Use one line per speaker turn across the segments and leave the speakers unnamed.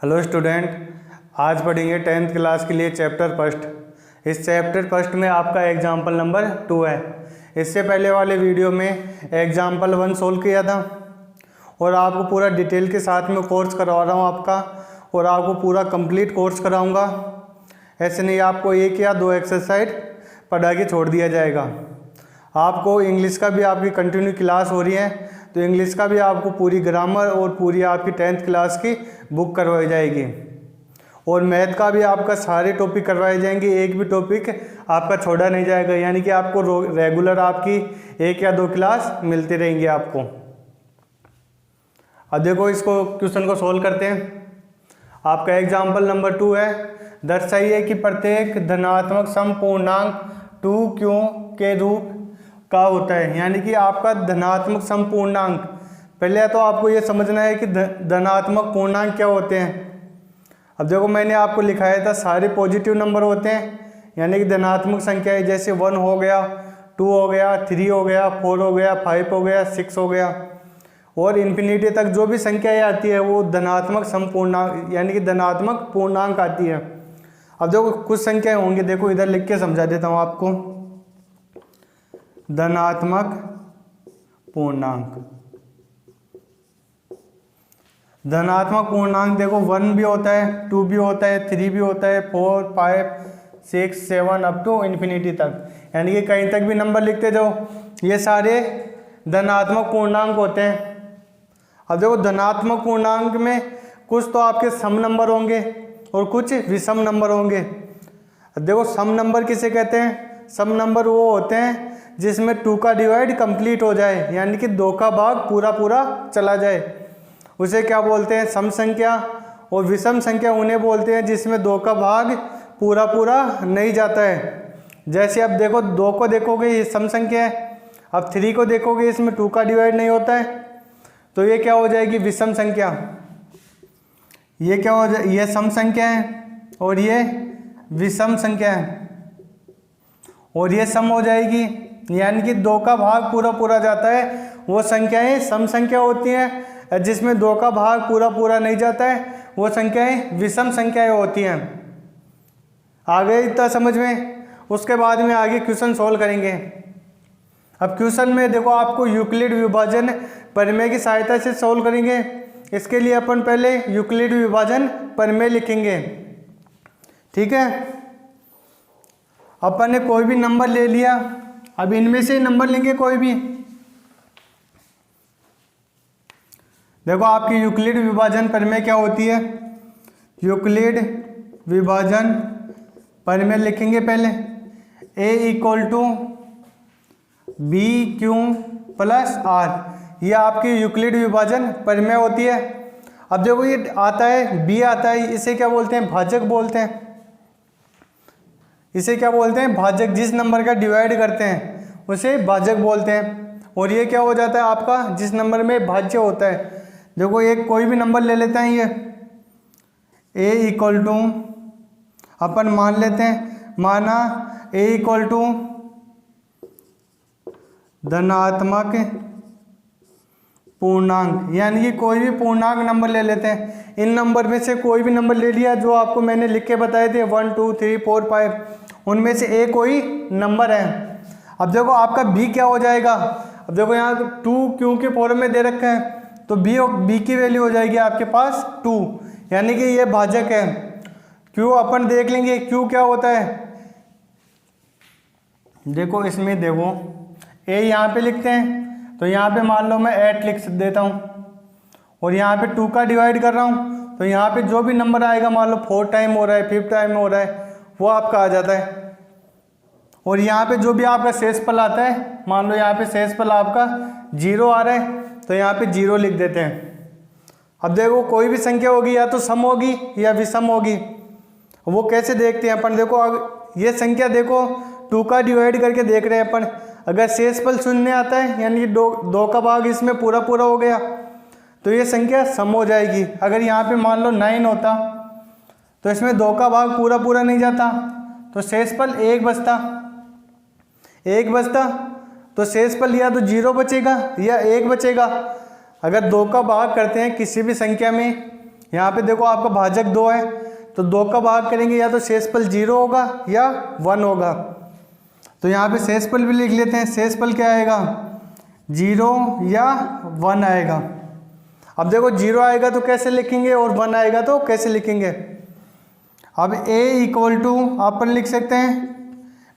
Hello student, आज पढ़ेंगे 10th class के लिए चैप्टर फर्स्ट। इस चैप्टर फर्स्ट में आपका एग्जाम्पल नंबर 2 है। इससे पहले वाले वीडियो में एग्जाम्पल 1 सोल्व किया था और आपको पूरा डिटेल के साथ में कोर्स करवा रहा हूँ आपका, और आपको पूरा कंप्लीट कोर्स कराऊँगा। ऐसे नहीं आपको 1 या 2 एक्सरसाइज पढ़ा के छोड़ दिया जाएगा। आपको इंग्लिश का भी आपकी कंटिन्यू क्लास हो रही है, तो इंग्लिश का भी आपको पूरी ग्रामर और पूरी आपकी 10th क्लास की बुक करवाई जाएगी, और मैथ का भी आपका सारे टॉपिक करवाए जाएंगे। एक भी टॉपिक आपका छोड़ा नहीं जाएगा, यानी कि आपको रेगुलर आपकी 1 या 2 क्लास मिलती रहेंगी आपको। अब देखो, इसको क्वेश्चन को सोल्व करते हैं। आपका एग्जाम्पल नंबर 2 है, दर्शाइए कि प्रत्येक धनात्मक सम पूर्णांक 2q के रूप का होता है। यानी कि आपका धनात्मक सम पूर्णांक, पहले तो आपको ये समझना है कि धनात्मक पूर्णांक क्या होते हैं। अब देखो, मैंने आपको लिखाया था सारे पॉजिटिव नंबर होते हैं, यानी कि धनात्मक संख्या है, जैसे 1 हो गया, 2 हो गया, 3 हो गया, 4 हो गया, 5 हो गया, 6 हो गया, और इन्फिनिटी तक जो भी संख्याएं आती है वो धनात्मक सम पूर्णांक यानी कि धनात्मक पूर्णांक आती है। अब देखो, कुछ संख्याएं होंगी, देखो इधर लिख के समझा देता हूँ आपको। धनात्मक पूर्णांक, धनात्मक पूर्णांक देखो 1 भी होता है, 2 भी होता है, 3 भी होता है, 4, 5, 6, 7 अप टू इन्फिनिटी तक, यानी कि कहीं तक भी नंबर लिखते जाओ, ये सारे धनात्मक पूर्णांक होते हैं। अब देखो, धनात्मक पूर्णांक में कुछ तो आपके सम नंबर होंगे और कुछ विषम नंबर होंगे। अब देखो, सम नंबर किसे कहते हैं? सम नंबर वो होते हैं जिसमें 2 का डिवाइड कंप्लीट हो जाए, यानी कि 2 का भाग पूरा पूरा चला जाए, उसे क्या बोलते हैं? सम संख्या। और विषम संख्या उन्हें बोलते हैं जिसमें 2 का भाग पूरा पूरा नहीं जाता है। जैसे अब देखो, 2 को देखोगे ये सम संख्या है, अब 3 को देखोगे इसमें 2 का डिवाइड नहीं होता है, तो ये क्या हो जाएगी? विषम संख्या। ये क्या हो जाए? ये सम संख्या है और ये विषम संख्या है, और ये सम हो जाएगी, यानी कि 2 का भाग पूरा पूरा जाता है, वो संख्याएं सम संख्या होती हैं। जिसमें 2 का भाग पूरा पूरा नहीं जाता है वो संख्याएं विषम संख्याएं होती हैं। आ गए इतना समझ में? उसके बाद में आगे क्वेश्चन सॉल्व करेंगे। अब क्वेश्चन में देखो, आपको यूक्लिड विभाजन प्रमेय की सहायता से सॉल्व करेंगे। इसके लिए अपन पहले यूक्लिड विभाजन प्रमेय लिखेंगे, ठीक है। अपन ने कोई भी नंबर ले लिया, अब इनमें से नंबर लेंगे कोई भी। देखो, आपकी यूक्लिड विभाजन प्रमेय क्या होती है? यूक्लिड विभाजन प्रमेय लिखेंगे पहले, a = BQ + R, ये आपकी यूक्लिड विभाजन प्रमेय होती है। अब देखो, ये आता है B आता है, इसे क्या बोलते हैं? भाजक बोलते हैं। इसे क्या बोलते हैं? भाजक। जिस नंबर का डिवाइड करते हैं उसे भाजक बोलते हैं। और ये क्या हो जाता है आपका? जिस नंबर में भाज्य होता है। देखो, एक कोई भी नंबर ले लेते हैं, ये a अपन मान लेते हैं, माना a = धनात्मक पूर्णांक, यानी कि कोई भी पूर्णांक नंबर ले लेते हैं। इन नंबर में से कोई भी नंबर ले लिया जो आपको मैंने लिख के बताए थे, 1, 2, 3, 4, 5, उनमें से एक कोई नंबर है। अब देखो, आपका b क्या हो जाएगा? अब देखो, यहाँ 2q के फॉर्म में दे रखा है, तो b की वैल्यू हो जाएगी आपके पास 2, यानी कि ये भाजक है। q अपन देख लेंगे, q क्या होता है। देखो, इसमें देखो a यहाँ पे लिखते हैं, तो यहाँ पे मान लो मैं 8 लिख देता हूँ, और यहाँ पे 2 का डिवाइड कर रहा हूँ, तो यहाँ पे जो भी नंबर आएगा, मान लो 4 टाइम हो रहा है, 5 टाइम हो रहा है, वो आपका आ जाता है। और यहाँ पे जो भी आपका शेषफल आता है, मान लो यहाँ पे शेषफल आपका 0 आ रहा है, तो यहाँ पे 0 लिख देते हैं। अब देखो, कोई भी संख्या होगी या तो सम होगी या विषम होगी। वो कैसे देखते हैं अपन? देखो, ये संख्या देखो 2 का डिवाइड करके देख रहे हैं अपन। अगर शेषफल 0 आता है, यानी कि 2 का भाग इसमें पूरा पूरा हो गया, तो ये संख्या सम हो जाएगी। अगर यहाँ पे मान लो 9 होता, तो इसमें 2 का भाग पूरा पूरा नहीं जाता, तो शेषफल 1 बचता। तो शेषफल या तो 0 बचेगा या 1 बचेगा। अगर 2 का भाग करते हैं किसी भी संख्या में, यहाँ पे देखो आपका भाजक 2 है, तो 2 का भाग करेंगे या तो शेषफल 0 होगा या 1 होगा। तो यहाँ पे शेषफल भी लिख लेते हैं। शेषफल क्या आएगा, 0 या 1 आएगा। अब देखो 0 आएगा तो कैसे लिखेंगे और 1 आएगा तो कैसे लिखेंगे। अब a इक्वल टू अपन लिख सकते हैं,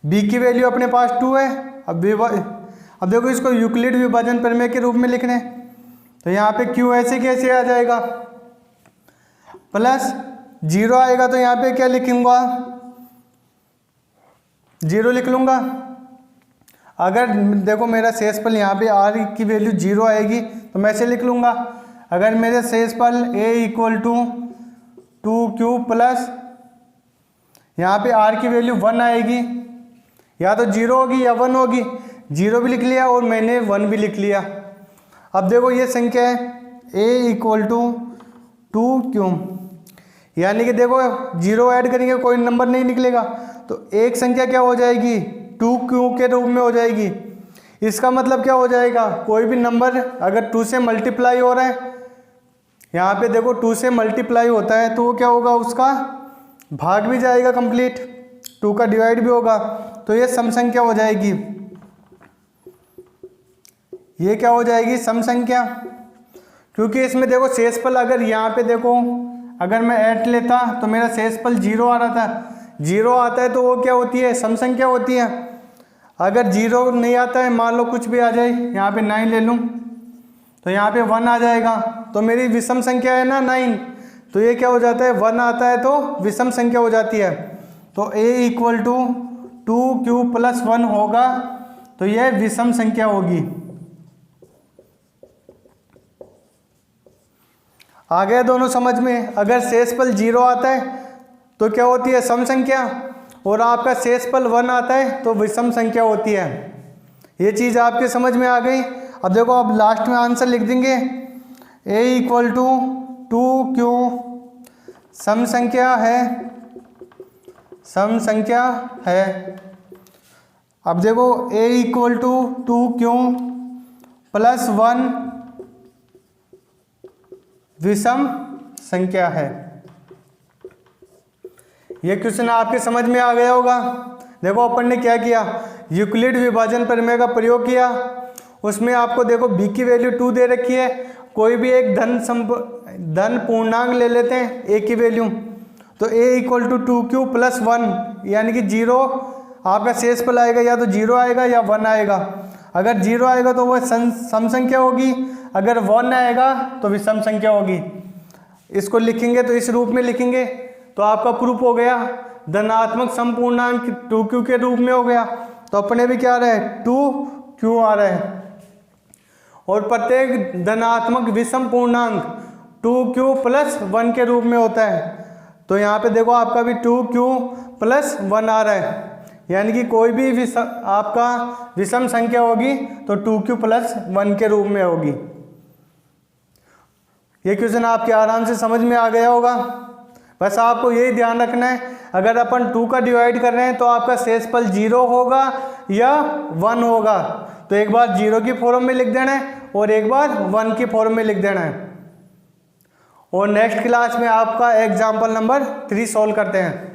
b की वैल्यू अपने पास 2 है। अब देखो इसको यूक्लिड विभाजन प्रमेय के रूप में लिख रहे हैं, तो यहाँ पे q ऐसे कैसे आ जाएगा, प्लस 0 आएगा तो यहाँ पे क्या लिखूंगा, 0 लिख लूँगा। अगर देखो मेरा शेषफल यहाँ पे r की वैल्यू 0 आएगी तो मैं ऐसे लिख लूँगा। अगर मेरे शेषफल a equal to 2q plus यहाँ पे r की वैल्यू 1 आएगी, या तो 0 होगी या 1 होगी। 0 भी लिख लिया और मैंने 1 भी लिख लिया। अब देखो ये संख्या है a इक्वल टू 2q, यानी कि देखो 0 ऐड करेंगे कोई नंबर नहीं निकलेगा, तो एक संख्या क्या हो जाएगी, 2q के रूप में हो जाएगी। इसका मतलब क्या हो जाएगा, कोई भी नंबर अगर 2 से मल्टीप्लाई हो रहा है, यहाँ पे देखो 2 से मल्टीप्लाई होता है तो वो क्या होगा, उसका भाग भी जाएगा कंप्लीट, 2 का डिवाइड भी होगा, तो ये सम संख्या हो जाएगी। ये क्या हो जाएगी, सम संख्या। क्योंकि इसमें देखो शेषफल अगर यहाँ पे देखो अगर मैं 8 लेता तो मेरा शेषफल 0 आ रहा था। 0 आता है तो वो क्या होती है, सम संख्या होती है। अगर 0 नहीं आता है, मान लो कुछ भी आ जाए, यहाँ पे 9 ले लूँ तो यहाँ पे 1 आ जाएगा, तो मेरी विषम संख्या है ना 9, तो ये क्या हो जाता है, 1 आता है तो विषम संख्या हो जाती है। तो a equal to 2q plus 1 होगा, तो यह विषम संख्या होगी। आ गया दोनों समझ में। अगर शेषफल 0 आता है तो क्या होती है, सम संख्या, और आपका शेषफल 1 आता है तो विषम संख्या होती है। ये चीज़ आपके समझ में आ गई। अब देखो अब लास्ट में आंसर लिख देंगे, a इक्वल टू 2q सम संख्या है, सम संख्या है। अब देखो a equal to 2q plus 1 विषम संख्या है। ये क्वेश्चन आपके समझ में आ गया होगा। देखो अपन ने क्या किया, यूक्लिड विभाजन प्रमेय का प्रयोग किया। उसमें आपको देखो b की वैल्यू 2 दे रखी है, कोई भी एक धन पूर्णांक ले लेते हैं a की वैल्यू, तो a equal to 2q plus 1, यानी कि 0 आपका शेषफल आएगा, या तो 0 आएगा या 1 आएगा। अगर 0 आएगा तो वह सम संख्या होगी, अगर 1 आएगा तो विषम संख्या होगी। इसको लिखेंगे तो इस रूप में लिखेंगे, तो आपका प्रूफ हो गया, धनात्मक समपूर्णांक 2q के रूप में हो गया। तो अपने भी क्या आ रहा है, 2q आ रहा है, और प्रत्येक धनात्मक विषम पूर्णांक 2q प्लस 1 के रूप में होता है। तो यहाँ पे देखो आपका भी 2q प्लस 1 आ रहा है, यानी कि कोई भी आपका विषम संख्या होगी तो 2q प्लस 1 के रूप में होगी। ये क्वेश्चन आपके आराम से समझ में आ गया होगा। बस आपको यही ध्यान रखना है, अगर अपन 2 का डिवाइड कर रहे हैं तो आपका शेषफल 0 होगा या 1 होगा, तो एक बार 0 की फॉर्म में लिख देना है और एक बार 1 की फॉर्म में लिख देना है। और नेक्स्ट क्लास में आपका एग्जाम्पल नंबर 3 सॉल्व करते हैं।